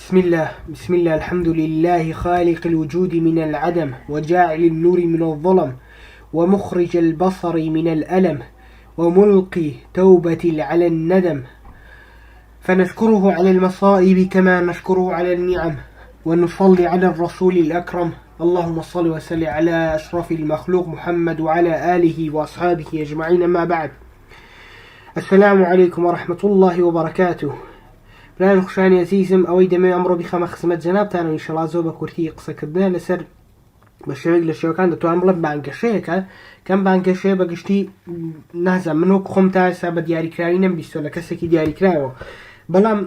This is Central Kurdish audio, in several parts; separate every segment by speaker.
Speaker 1: بسم الله الحمد لله خالق الوجود من العدم وجاعل النور من الظلم ومخرج البصر من الألم وملقي توبة على الندم، فنشكره على المصائب كما نشكره على النعم، ونصلي على الرسول الأكرم. اللهم صل وسلم على أشرف المخلوق محمد وعلى آله وأصحابه أجمعين، أما بعد. السلام عليكم ورحمة الله وبركاته. بران خوشانی عزیزم، ئەوەی دەمەوێت ئەمڕۆ بیخەمە خزمەت جەنابتان و ئینشەڵا زۆر بە کورتی قسەکردن لەسەر بە شێوەیەک لە شێوەکان دەتوانم بڵێم بانگەشەیەکە کەم بانگەشەیە بەگشتی نازانم من وەک خۆم تا ئێستا بە دیاریکراوی نەمبیستۆ لە کەسێکی دیاریکراوە، بەڵام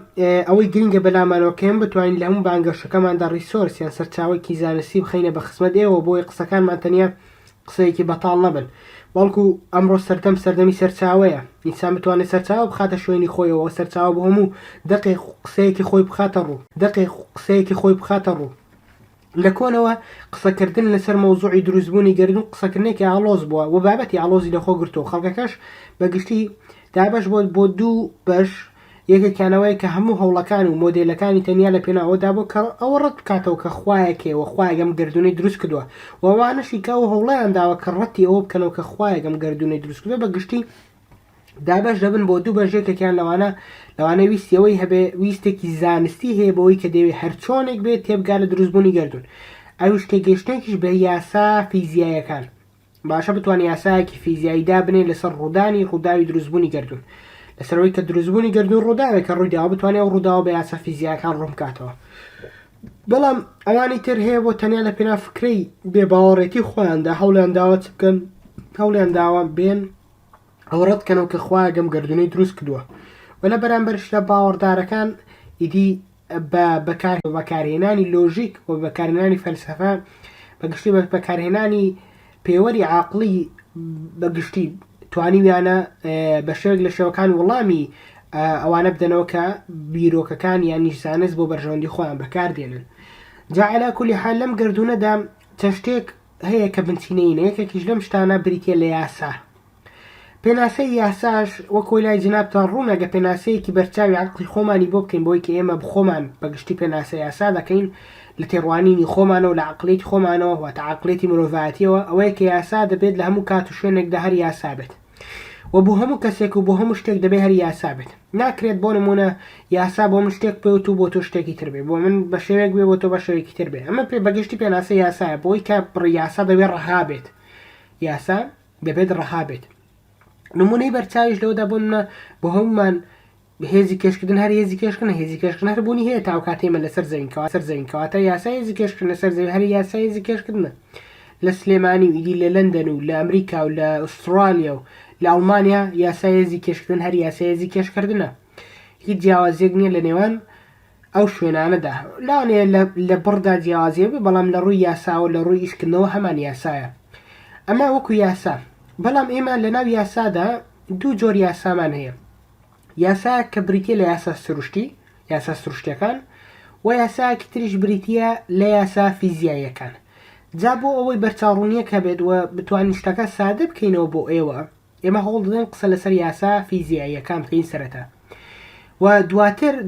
Speaker 1: ئەوەی گرنگە بەلامانەوە کەم بتوانین لە هەموو بانگەشەکەماندا ڕیسۆرسیان سەرچاوەیەکی زانستی بخەینە بە خزمەت ئێوە بۆی قسەکانمان تەنیا قسەیەکی بەتاڵ نەبن، بەڵکو ئەمڕۆ سەردەمی سەرچاوەیە. ئینسان بتوانێت سەرچاوە بخاتە شوێنی خۆیەوە، سەرچاوە بۆ هەموو دقێک قسەیەکی خۆی بخاتە ڕوو. لە کۆنەوە قسەکردن لەسەر مەوزوعی دروستبوونی گردون قسەکردنێکی ئاڵۆز بووە و بابەتی ئاڵۆزی لەخۆ گرتووە. خەڵکەکەش بەگشتی دابەش بۆ دوو بەش، یەکێکیانەوەی کە هەموو هەوڵەکان و مۆدێلەکانی تەنیا لە پێناوەدا بۆ کە ئەوە ڕەت بکاتەوە کە خوایەکێوە، خوایەگەم گردونەی دروست کردووە، وەوانەشی کە ئەو هەوڵەیان داوە کە ڕەتی ئەوە بکەنەوە کە خوایەگەم گردونەی دروست کردووە. بەگشتی دابەش دەبن بۆ دوو بەژێکێکیان لەوانە ویستیەوەی هەبێ، ویستێکی زانستی هەیە بەوەی کە دەوێت هەر چۆنێک بێت تێبگا لە دروستبوونی گردون. ئەوش تێگەیشتێکیش بە یاسا فیزیاییەکان باشە بتوانێت یاسایەکی فیزیایی دابنێت لەسەر ڕووداوی دروستبوونی گردون، لەسەرەوەی کە دروستبوونی گردون ڕووداوێک کە ڕوویداوە بتوانێت ئەو ڕووداوە بە یاسا فیزیاییەکان ڕوون بکاتەوە. بەڵام ئەوانی تر هەیە بۆ تەنیا لە پێنا فکرەی بێباوەڕێتی خۆیاندا هەوڵیان داوە چ بکەن، هەوڵیان داوە بێن ئەو ڕەت بکەنەوە کە خوایەگەم گردونەی دروست کردووە، و لە بەرامبەرش لە باوەڕدارەکان ئیدی بە بەکارهێنانی لۆژیک و بەکارهێنانی فەلسەفە، بەگشتی بەکارهێنانی پێوەری عاقڵی بەگشتی توانیویانە بە شێوەیەک لە شێوەکان وەڵامی ئەوانە بدەنەوە کە بیرۆکەکان یان نیشزانست بۆ بەرژەوەندی خۆیان بەکاردێنن. جا عەلا کولی حال لەم گردونەدا چەند شتێک هەیە کە بنچینەینە. یەکێکیش لەم شتانە بریتیە لە یاسا. پێناسەی یاساش وەکۆی لای جنابتان ڕوونەگە پێناسەیەکی بەرچاوی عەقڵی خۆمانی بۆ بکەین، بۆی کە ئێمە بخۆمان بەگشتی پێناسە یاسا دەکەین لە تێڕوانینی خۆمانەوە لە عەقڵێتی خۆمانەوە واتە عەقڵێتی مرۆڤایەتیەوە، ئەوەیە کە یاسا دەبێت لە هەموو کات و شوێنێکدا هەر یاسا بێت، و بۆ هەموو کەسێک و بۆ هەموو شتێک دەبێت هەر یاسا بێت. ناکرێت بۆ نمونە یاسا بۆ من شتێک پێوت و بۆ تۆ شتێکی تر بێ، بۆ من بە شێوەیەک بێ بۆ تۆ بە شێوەیەکی تر بێ. ئەمە بەگشتی پێناسە یاسایە، بۆی کە یاسا دەبێت ڕەها بێت، یاسا دەبێت ڕەها بێت. نمونەی بەرچاویش لەوەدا بوونە بۆ هەمومان هێزی کێشکردن هەر هێزی کێشکردن، هێزی کێشکردن هەر بوونی هەیە تا کاتێمە لەسەر زەوینکەواتە یاسا هێزی کێشکردن لەسەر زەوی هەر یاسا هێزی کێشکردنە. لە سلێمانی و ئیدی لە لەندەن و لە ئەمریکا و لە ئوسترالیا و لە ئەڵمانیا یاسا هێزی کێشکردن هەر یاسا هێزی کێشکردنە. هیچ جیاوازیەک نییە لە نێوان ئەو شوێنانەدا. لاوانەیە لە بڕدا جیاوازیە بێ، بەڵام لە ڕووی یاساوە لە ڕووی ئیشکردنەوە هەمان یاسایە. ئەمە وەکو یاسا، بەڵام ئێمە لە ناو یاسادا دوو جۆر یاسامان هەیە. یاسا کە بریتیە لە یاسا سروشتی، یاسا سروشتیەکان، و یاساکی تریش بریتیە لە یاسا فیزیاییەکان. جا بۆ ئەوەی بەرچاوڕوونیەک هەبێت و بتوانین شتەکە سادە بکەینەوە بۆ ئێمە هەوڵ دەدەین قسە لەسەر یاسا فیزیاییەکان بکەین سەرەتا، و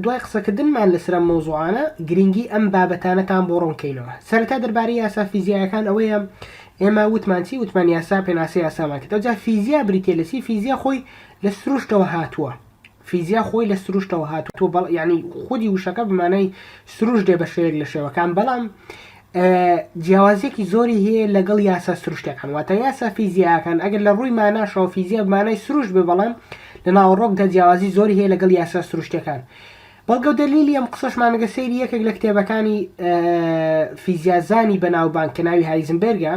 Speaker 1: دوای قسەکردنمان لەسەر مەوزوعانە گرنگی ئەم بابەتانەتان بۆ ڕوونکەینەوە. سەرەتا دەربارەی یاسا فیزیاییەکان ئەوەیە ئێمە وتمان یاسا پێناسە یاسامان کرد. ئەوجا فیزیا بریتیە لە چی؟ فیزیا خۆی لە سروشتەوە هاتووە، فیزیا خۆی لە سروشتەوە هاتووە، یعنی خودی وشەکە بمانەی سروش دێ بە شێوەیەک لە شێوەکان، بەڵام جیاوازیەکی زۆری هەیە لەگەڵ یاسا سروشتەکان. واتە یاسا فیزیاکان ئەگەر لە ڕووی ماناشەوە فیزیا بمانای سروش بێ، بەڵام لە ناوەڕۆکدا جیاوازی زۆری هەیە لەگەڵ یاسا سروشتەکان. بەڵگە و دەلیلی ئەم قسەشمانەگە سەیری یەکێک لە کتێبەکانی فیزیازانی بەناوبانگ کە ناوی هایزنبێرگە،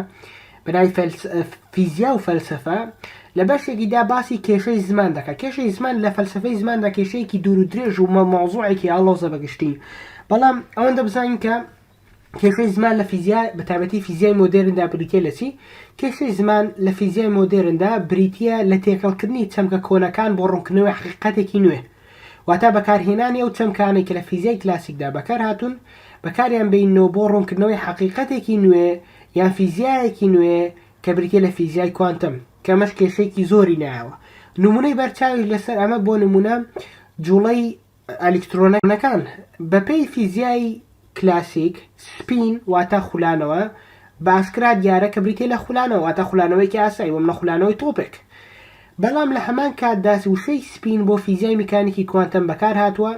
Speaker 1: بەناوی فیزیا و فەلسەفە، لە بەشێکیدا باسی کێشەی زمان دەکات. کێشەی زمان لە فەلسەفەی زماندا کێشەیەکی دوور و درێژ و مەوزوعێکی ئاڵۆزە بەگشتی، بەڵام ئەوەندە بزانین کە کێشەی زمان لە فیزیا بەتابەتی فیزیای مۆدێرندا بریتیە لە چی؟ کێشەی زمان لە فیزیای مۆدێرندا بریتیە لە تێکەڵکردنی چەمکە کۆنەکان بۆ ڕوونکردنەوەی حقیقەتێکی نوێ، واتە بەکارهێنانی ئەو چەمکانێک کە لە فیزیای کلاسیکدا بەکار هاتوون بەکاریان بینەوە بۆ ڕوونکردنەوەی حقیقەتێکی نوێ یان فیزیایەکی نوێ کە بریتیە لە فیزیای کوانتم، کە مەش کێشەیەکی زۆری نایەوە. نمونەی بەرچاوی لەسەر ئەمە بۆ نمونە جوڵەی ئەلکترۆنەکان بەپێی فیزیایی کلاسیک سپین واتە خولانەوە باسکرا دیارە کە بریتێ لە خولانەوە واتە خولانەوەیکی ئاسایی وەم لە خولانەوەی تۆپێک بەڵام لە هەمان کاتدا وشەی سپین بۆ فیزیای میکانیکی کوانتەم بەکار هاتووە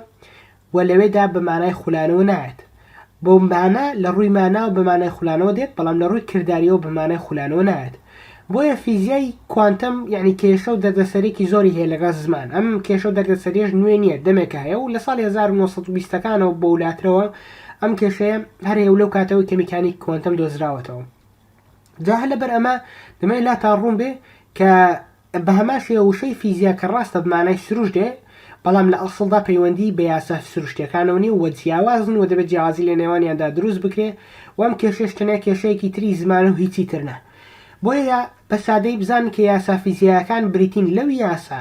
Speaker 1: و لەوێدا بە مانای خولانەوە نایەت بۆ مانە لە ڕووی مانا و بە مانای خولانەوە دێت بەڵام لە ڕووی کردداریەوە بە مانای خولانەوە نایەت بۆیە فیزیای کوانتەم یعنی کێشە و دەردەسەرێکی زۆری هەیە لەگەڵ زمان ئەم کێشە و دەردەسەریش نوێ نییە دەمێکە هەیە و لە ساڵی 1920ەکانەوە بۆ وڵاترەوە ئەم کێشەیە هەر هەیە لەو کاتەوەی کە میکانیک کوانتەم دۆزراوەتەوە جا هە لەبەر ئەمە دەمەوێت لا تا ڕوون بێ کە بە هەماشەیە وشەی فیزیا کە ڕاستە بمانای سروش دێ بەڵام لە ئەسڵدا پەیوەندی بە یاسا سروشتەکانەوە نیە و جیاوازن و دەبێت جیازی لە نێوانیاندا دروست بکرێ و ئەم کێشەش تەنیا کێشەیەکی تری زمان و هیچی ترنە بۆیە بە سادەی بزانن کە یاسا فیزیاکان بریتین لەو یاسا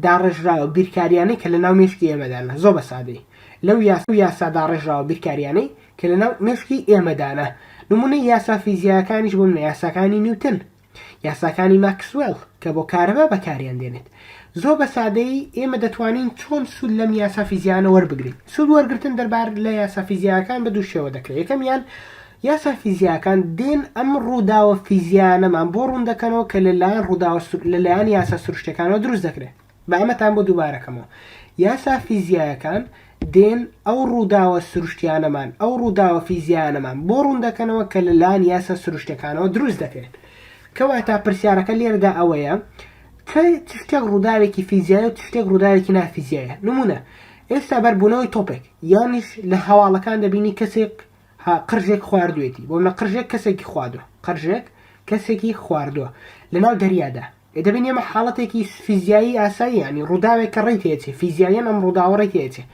Speaker 1: داڕێژراوە بیرکاریانەی کە لە ناو مێشکی ئێمەدانە زۆر بە سادەی لەو یاسا داڕێژراوە بیرکاریانەی کە لە ناو مێشکی ئێمەدانە نمونەی یاسا فیزیاکانیش بۆ منە یاساکانی نیوتن یاساکانی ماکسوێل کە بۆ کارەبا بەکاریان دێنێت زۆر بە سادەی ئێمە دەتوانین چۆن سوود لەم یاسا فیزیانە وەربگرین سوود وەرگرتن دەربار لە یاسا فیزیاکان بە دوو شێوە دەکرێت یەکەمیان یاسا فیزیاکان دێن ئەم ڕووداوە فیزیانەمان بۆ ڕوون دەکەنەوە کە لەلایەن ڕووداوە لەلایەن یاسا سروشتەکانەوە دروست دەکرێت بە ئەمەتان بۆ دووبارەکەمەوە یاسا فیزیاکان دێن ئەو ڕووداوە سروشتیانەمان ئەو ڕووداوە فیزیانەمان بۆ ڕوون دەکەنەوە کە لەلایەن یاسا سروشتەکانەوە دروست دەکرێت کەواتە پرسیارەکە لێرەدا ئەوەیە تشتێک ڕووداوێکی فیزیایە و تشتێک ڕووداوێکی نافیزیایە نمونە ئێستا بەربوونەوەی تۆپێک یانیش لە هەواڵەکان دەبینی کەسێک قرژێک خواردوێتی بۆ منە قرژێک کەسێکی خواردووە قرژێک کەسێکی خواردووە لەناو دەریادا دەبین ئێمە حاڵەتێکی فیزیایی ئاسایی ینی ڕووداوێک کە ڕێتێچێ فیزیایەن ئەم ڕووداوە ڕێتێچێ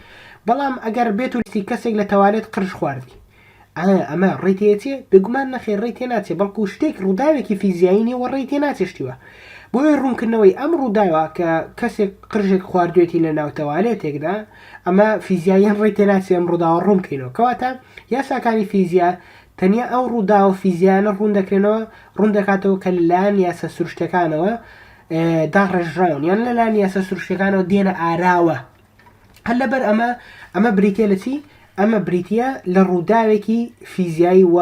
Speaker 1: بەڵام ئەگەر بێت و لیستی کەسێک لە تەوالێت قرژ خواردی ئەمە ڕێتێچێ بگومان نەخێر ڕێتێ ناچێ بەڵکو شتێک ڕووداوێکی فیزیایی نیوە ڕێتێ ناچێشتیوە بۆی ڕوونکردنەوەی ئەم ڕووداوە کە کەسێک قرژێک خواردوێتی لە ناو تەوالێتێکدا ئەمە فیزیاییان ڕێتێ ناچێ ئەم ڕووداوە ڕوونکەینەوە کەواتە یاساکانی فیزیا تەنیا ئەو ڕووداوە فیزیانە ڕوون دەکرێنەوە ڕوون دەکاتەوە کە لەلایەن یاسا سروشتەکانەوە داڕێژراون یان لەلایەن یاسا سروشتەکانەوە دێنە ئاراوە هەر لەبەر ئەمە بریتێ لە چی ئەمە بریتە لە ڕووداوێکی فیزیایی و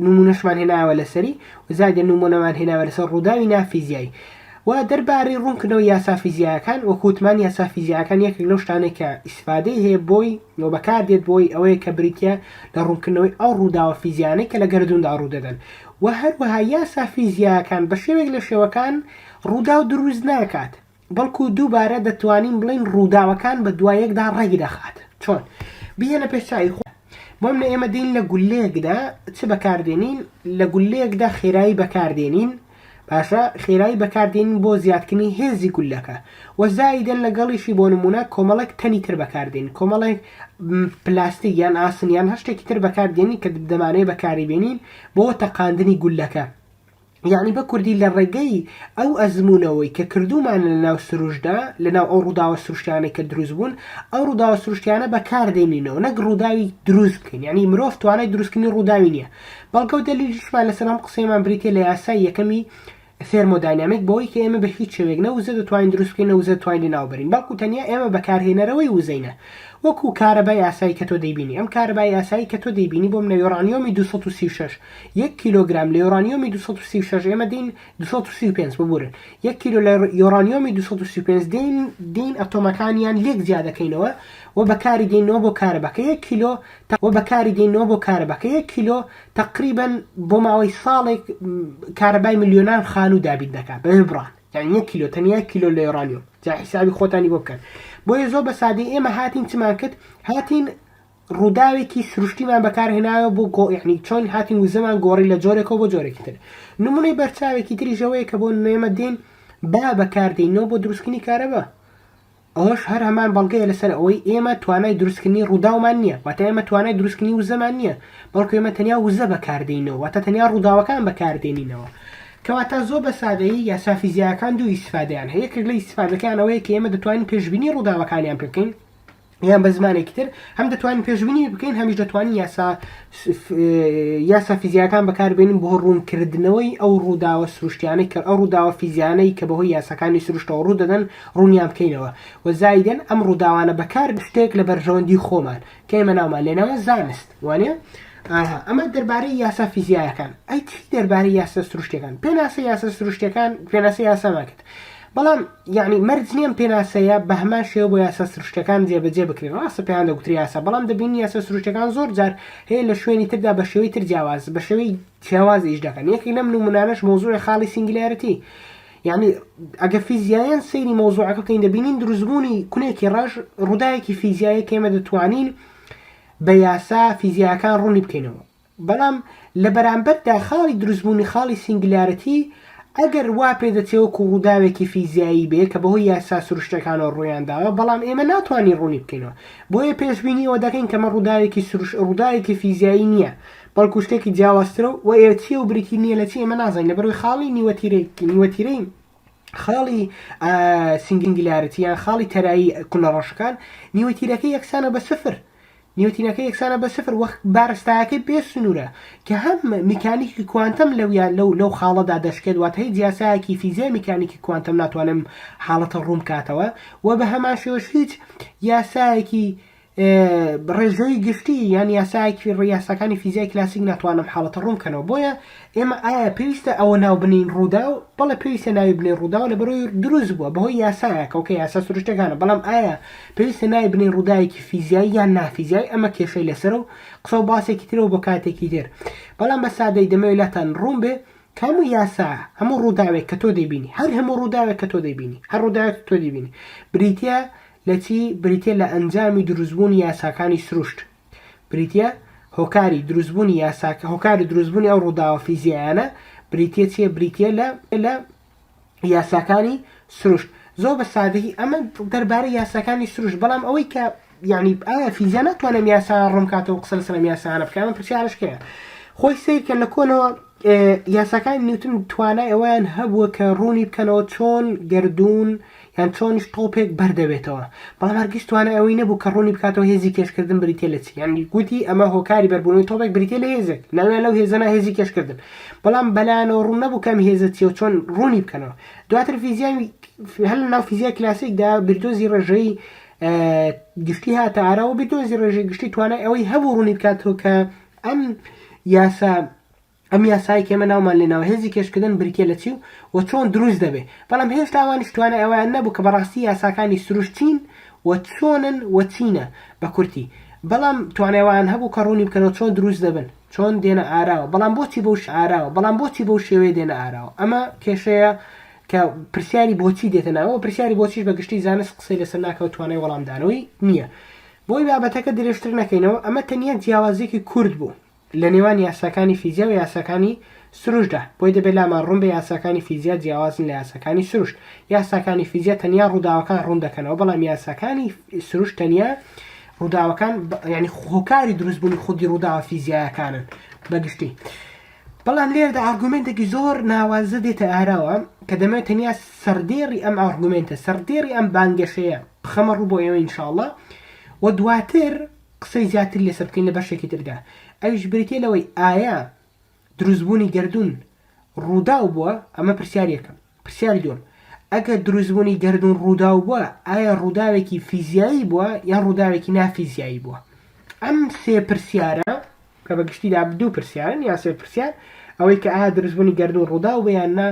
Speaker 1: نمونەشمان هێناوە لەسەری وزادە نمونەمان هێناوە لەسەر ڕووداوی نافیزیایی و دەربارەی ڕوونکردنەوە یاسا فیزیاکان وەکوتمان یاسا فیزیاکان یەکێک لەو شتانێک کە ئیسفادەی هەیە بۆی و بەکاردێت بۆی ئەوەیە کە بریتە لە ڕوونکردنەوەی ئەو ڕووداوە فیزیانەی کە لە گەردووندا ڕوودەدەن و هەروەها یاسا فیزیاکان بە شێوێک لە شێوەکان ڕوودا و دروست ناکات بەڵکو دووبارە دەتوانین بڵین ڕووداوەکان بە دوایەکدا ڕێگی دەخات چۆن بهێنە پێشچوی خۆ بۆم لە ئێمە دین لە گولەیەکدا چ بەکاردێنین لە گولەیەکدا خێرایی بەکاردێنین باشە خێرایی بەکاردێنین بۆ زیادکردنی هێزی گولەکە و زایدەن لەگەڵیشی بۆ نمونە کۆمەڵێک تەنی تر بەکاردێن کۆمەڵێک پلاستیک یان ئاسنیان هەشتێکی تر بەکاردێنین کە دەمانەیە بەکاری بێنین بۆ تەقاندنی گولەکە یعنی بە کوردی لە ڕێگەی ئەو ئەزمونەوەی کە کردومان لە ناو سروشدا لە ناو ئەو ڕووداوە سروشتیانەی کە دروست بوون ئەو ڕووداوە سروشتیانە بەکاردێنینەوە نەک ڕووداوی دروست بکەین یعنی مرۆڤ توانای دروستکردنی ڕووداوی نییە بەڵکە و دەلیلشمان لەسەر ئەم قسەیمان بریتێ لە یاسای یەکەمی ثێرمۆداینامیک بۆی کە ئێمە بە هیچ شێوێک نەوزە دەتوانین دروستکەین نەوزە دەتوانین ناوبرین بەڵکو تەنیا ئێمە بەکارهێنەرەوەی وزەینە وەکو کارەبای یاسایی کە تۆ دەیبینی ئەم کارەبای یاسایی کە تۆ دەیبینی بۆم لە یۆرانیۆمی 236 1 کیلۆگرام لە یۆرانیۆمی 236 ئێمە دین 235 ببورن 1 کیلۆ لە یۆرانیۆمی 235 دین ئەتۆمەکانیان لێک زیادەکەینەوە و بەکاری دێنەوە بۆ کارەبەکە 1 کیلۆ و بەکاری دێنەوە بۆ کارەبەکە 1 کیلۆ تقریبا بۆ ماوەی ساڵێک کارەبای ملیۆنان خانوو دابین دەکات بە بڕان یعنی 1 کیلۆ تەنیا 1 کیلۆ لە یۆرانیۆم جا حسابی خۆتانی بۆ بکەن بۆیە زۆر بە سادەی ئێمە هاتین چمان کرد هاتین ڕووداوێکی سروشتیمان بەکارهێناوە بۆ یعنی چۆن هاتین وزەمان گۆڕی لە جۆرێکەوە بۆ جۆرێکی تر نمونەی بەرچاوێکی تریژەوەیە کە بۆ نێمە دێن با بەکاردێنەوە بۆ دروستکردنی کارەبە ئەوەش هەر هەمان بەڵگەیە لەسەر ئەوەی ئێمە توانای دروستکردنی ڕووداومان نییە واتە ئێمە توانای دروستکردنی وزەمان نییە بەڵکو ئێمە تەنیا وزە بەکاردێنەوە واتە تەنیا ڕووداوەکان بەکاردێنینەوە کەواتە زۆر بە سادەیی یاسا فیزیاکان دوو ئیسفادەیان هەیە یەکێک لە ئیسفادەکان ئەوەیە کە ئێمە دەتوانین پێشبینی ڕووداوەکانیان بکەین یان بە زمانێکی تر هەم دەتوانین پێشبینی بکەین هەمیش دەتوانین یاسا فیزیاکان بەکاربێنین بۆ ڕوونکردنەوەی ئەو ڕووداوە سروشتیانەی کە ئەو ڕووداوە فیزیانەی کە بەهۆی یاساکانی سروشتەوە ڕوو دەدەن ڕوونیان بکەینەوە و زایدەن ئەم ڕووداوانە بەکار شتێک لە بەرژەوەندی خۆمان کە ئێمە ناومان لێنەوە زانست وانە ئەمە دەربارەی یاسا فیزیایەکان ئەی چی دەربارەی یاسا سروشتەکان پێناسە یاسا سروشتەکان پێناسە یاساماکرد بەڵام یعنی مەرج نییەم پێناسەیە بە هەمان شێوە بۆ یاسا سروشتەکان جێبەجێ بکرێن ڕاستە پێیان دەگوتری یاسا بەڵام دەبینی یاسا سروشتەکان زۆر جار هەیە لە شوێنی تردا بە شێوەی تر جیاواز بە شێوەی جیاواز ئیش دەکەن یەکی لەم نمونانەش مۆزوعی خاڵی سینگلیارەتی یعنی ئەگە فیزیایان سەیری مۆزوعەکە بکەین دەبینین دروستبوونی کونێکی ڕەش ڕووداوێکی فیزیایی کە ئێمە دەتوانین بە یاسا فیزیاکان ڕوونی بکەینەوە بەڵام لە بەرامبەردا خاڵی دروستبوونی خاڵی سینگلیارەتی ئەگەر وا پێدەچێوەکو ڕووداوێکی فیزیایی بێ کە بەهۆی یاسا سروشتەکانەوە ڕوویانداوە بەڵام ئێمە ناتوانین ڕوونی بکەینەوە بۆیە پێشبینیەوە دەکەین کەمە ڕووداوێکی فیزیایی نییە بەڵکو شتێکی جیاوازترە و ئێچی و بریتی نییە لە چی ئێمە نازانین لەبەرەوەی خاڵی نیوەتیرەی خاڵی سینگلیارەتی یان خاڵی تەرایی کونەڕەشەکان نیوەتیرەکەی یەکسانە بە سفر نیوتینەکە یەکسانە بە سفر وەک بارستاکەی پێ سنوورە کە هەم میکانیکی کوانتەم لەو خاڵەدا دەشکێت وات هەیە جیاسایەکی فیزیای میکانیکی کوانتەم ناتوانم حاڵەتە ڕوون کاتەوە و بە هەمان شێوەش هیچ یاسایەکی ڕێژەوەی گشتی یان یاسایەکی ڕاستەکانی فیزیای کلاسیک ناتوانم حاڵەتە ڕوون بکەنەوە بۆیە ئێمە ئایا پێویستە ئەوە ناو بنین ڕوودا و بەڵێ پێویستە ناوی بنین ڕوودا لە بەرەوەی دروست بووە بەهۆی یاسایەکە ئەوکە یاسا سروشتەکانە بەڵام ئایا پێویستە ناوی بنین ڕووداوێکی فیزیایی یان نافیزیایی ئەمە کێشەی لەسەر و قسە و باسێکی ترەوە بە کاتێکی تر بەڵام بە سادەی دەمەوێت لاتان ڕوون بێ هەموو یاسا هەموو ڕووداوێک کە تۆ دەیبینی هەر هەموو ڕووداوێک کە تۆ دەیبینی هەر ڕووداوێک تۆ دەیبینی بریتە لە چی بریتە لە ئەنجامی دروستبوونی یاساکانی سروشت بریتە هۆکاری دروستبوونی یاساکە هۆکاری دروستبوونی ئەو ڕووداوە فیزیایانە بریتە چیە بریتە لە یاساکانی سروشت زۆر بە سادەی ئەمە دەربارەی یاساکانی سروشت بەڵام ئەوەی کە یعنی ئایا فیزیا ناتوانم یاسا ڕوون کاتەوە قسە لەسەر یاسانە بکەم پرسیارشکەیە خۆی سیر کە لە کۆنەوە یاساکانی نیوتن توانای ئەویان هەبووە کە ڕوونی بکەنەوە چۆن گردون یان چۆنیش تۆپێک بەردەبێتەوە بەڵام هەرگیز توانای ئەوەی نەبوو کە ڕوونی بکاتەوە هێزی کێشکردن بریتێ لە چی یعنی گوتی ئەمە هۆکاری بەربوونەوەی تۆپێک بریتێ لە هێزێک ناوێن لەو هێزانە هێزی کێشکردن بەڵام بەلایەنەوە ڕوون نەبوو کەم هێزە چیە و چۆن ڕوونی بکەنەوە دواتر فیزیای هەل ناو فیزیای کلاسیکدا بریتۆزی ڕێژەی گشتی هاتە ئارەوە بریتۆزی ڕێژەی گشتی توانای ئەوەی هەبوو ڕوونی بکاتەوە کە ئەم یاسای کێمە ناومان لێنەوە هێزی کێشکردن بریتێ لە چی و چۆن دروست دەبێ بەڵام هێشتا ئەوانیش توانای ئەویان نەبوو کە بەڕاستی یاساکانی سروشتین و چۆنن و چینە بە کورتی بەڵام توانایوان هەبوو کە ڕوونی بکەنەوە چۆن دروست دەبن چۆن دێنە ئاراوە بەڵام بۆچی بەوش ئاراوە بەڵام بۆچی بەو شێوەیە دێنە ئاراوە ئەمە کێشەیە کە پرسیاری بۆچی دێتە ناوە پرسیاری بۆچیش بە گشتی زانست قسەی لەسەر ناکەوت توانای وەڵامدانەوەی نییە بۆی بابەتەکە درێژتر نەکەینەوە ئەمە تەنیا جیاوازێکی کورد بوو لە نێوان یاساکانی فیزیا و یاساکانی سروشتدا بۆی دەبێت لامان ڕوون بە یاساکانی فیزیا جیاوازن لە یاساکانی سروشت یاساکانی فیزیا تەنیا ڕووداوەکان ڕوون دەکەنەوە بەڵام یاساکانی سروشت تەنیا ڕووداوەکان ینی هۆکاری دروستبوونی خودی ڕووداوە فیزیایەکانن بەگشتی بەڵام لێرەدا ئارگومنتێکی زۆر ناوازە دێتە ئاراوە کە دەمەوێت تەنیا سەردێڕی ئەم ئارگومنتە سەردێڕی ئەم بانگەشەیە بخەمە ڕوو بۆ ئێوە ئینشاءڵڵا و دواتر قسەی زیاتر لێسەر بکەین لە بەشێکی تردا ئەویش بریتێ لەوەی ئایا دروستبوونی گردون ڕووداو بووە ئەمە پرسیارەکەم پرسیاری دووەم ئەگەر دروستبوونی گردون ڕووداو بووە ئایا ڕووداوێکی فیزیایی بووە یان ڕووداوێکی نافیزیایی بووە ئەم سێ پرسیارە کە بەگشتیدا دوو پرسیارن یا سێ پرسیار ئەوەی کە ئایا دروستبوونی گردون ڕووداو بووە یان نا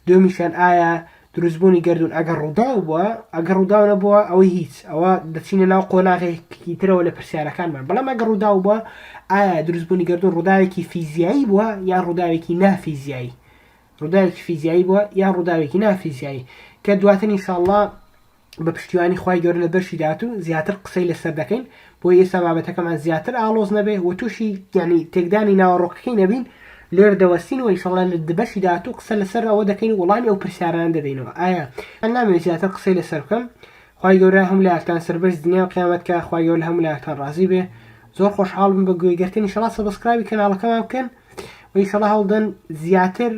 Speaker 1: دومیشان ئایا دروستبوونی گردون ئەگەر ڕووداو بووە ئەگەر ڕووداو نەبووە ئەوەی هیچ ئەوە دەچینە ناو قۆناغێکی ترەوە لە پرسیارەکانمان بەڵام ئەگەر ڕووداو بووە ئایا دروستبوونی گردون ڕووداوێکی فیزیایی بووە یان ڕووداوێکی نافیزیایی ڕووداوێکی فیزیایی بووە یان ڕووداوێکی نافیزیایی کە دواتر ئینشاءڵڵا بە پشتیوانی خوای گەورە لە بەشی داهاتوو زیاتر قسەی لەسەر دەکەین بۆ ئێستا بابەتەکەمان زیاتر ئاڵۆز نەبێ و تووشی یعنی تێکدانی ناوەڕۆکەکەی نەبین لێر دەوەستین و ئینشاءڵڵا لە بەشی داهاتوو قسە لەسەر ئەوە دەکەین وەڵامی ئەو پرسیاران دەدەینەوە ئایا ئەم نامەوێت زیاتر قسەی لەسەر بکەم خوای گەورە هەموو لایەکتان سەربەرز دنیا و قیامەتکە خوای گەورە لە هەموو لایەکتان ڕازی بێ زۆر خۆشحاڵم بە گوێگرتن ئینشاءڵڵا سەبسکرایبی کەناڵەکەمان بکەن و ئینشاءڵڵا هەوڵدەن زیاتر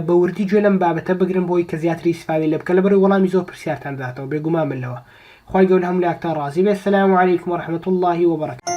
Speaker 1: بە وردی گوێ لەم بابەتە بگرن بۆی کە زیاتری ئیسفادەی لێ بکە لەبەرەوەی وەڵامی زۆر پرسیارتان داتەوە بێگومان بن لەوە خی گەور هەموو لاکتە ڕازی بێ. السلام عليكم ورحمة الله وبركاته.